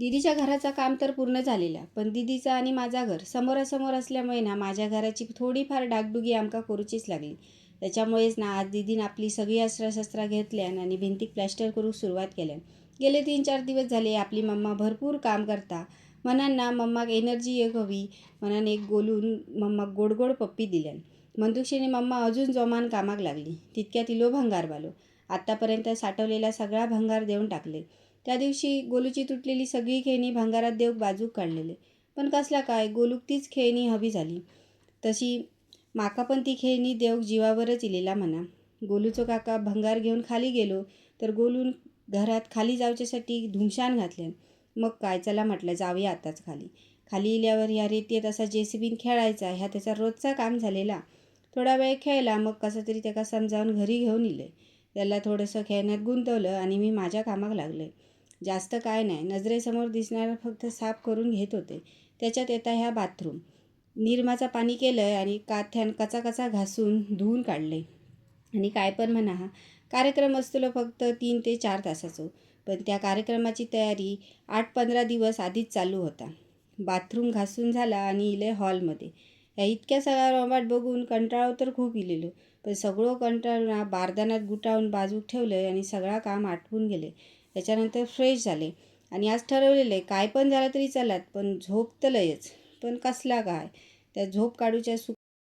दीदीच्या घराचं काम तर पूर्ण झालेलं, पण दीदीचं आणि माझा घर समोरासमोर असल्यामुळे ना माझ्या घराची थोडीफार डागडुगी आमका करूचीच लागली. त्याच्यामुळेच ना आज दीदीनं आपली सगळी अस्त्रशस्त्र घेतल्यान आणि भिंतीक प्लॅस्टर करूक सुरुवात केल्यान. गेले 3-4 दिवस झाले आपली मम्मा भरपूर काम करता. म्हणान ना मम्माक एनर्जी एक हवी म्हणान एक बोलून मम्माक गोड गोड पप्पी दिल्यान. मंदुकशीने मम्मा अजून जोमान कामाक लागली. तितक्यात इलो भंगार बालो. आत्तापर्यंत साठवलेला सगळा भंगार देऊन टाकले. त्या दिवशी गोलूची तुटलेली सगळी खेळणी भंगारात देऊक बाजूक काढलेले. पण कसला काय गोलूक तीच खेळणी हवी झाली. तशी माका पण ती खेळणी देऊक जीवावरच इलेला म्हणा. गोलूचो काका भंगार घेऊन खाली गेलो तर गोलून घरात खाली जाऊच्यासाठी धुमशान घातल्यान. मग काय चला म्हटलं जाऊया आताच खाली. खाली इल्यावर ह्या रेतीत असा JCBने खेळायचा ह्या त्याचा रोजचा काम झालेला. थोडा वेळ खेळला मग कसं तरी त्याला समजावून घरी घेऊन इले. त्याला थोडंसं खेळण्यात गुंतवलं आणि मी माझ्या कामाक लागले. जास्त काय नाही, नजरेसमोर दिसणारं फक्त साफ करून घेत होते. त्याच्यात येता ह्या बाथरूम. निरमाचा पाणी केलं आणि काथ्यान कचाकचा घासून धुवून काढले. आणि काय पण म्हणा हा कार्यक्रम असतो फक्त 3 ते 4 तासाचो. पण त्या कार्यक्रमाची तयारी 8-15 दिवस आधीच चालू होता. बाथरूम घासून झाला आणि इले हॉलमध्ये. ह्या इतक्या सगळ्या रोमाट बघून कंटाळो तर खूप इलेलो. पण सगळं कंटाळून बारदानात गुटावून बाजूक ठेवलं आणि सगळा काम आटपून गेले. त्याच्यानंतर फ्रेश झाले आणि आज ठरवलेलं आहे काय पण झालं तरी चलात पण झोप तर लयच. पण कसला काय त्या झोप काढूच्या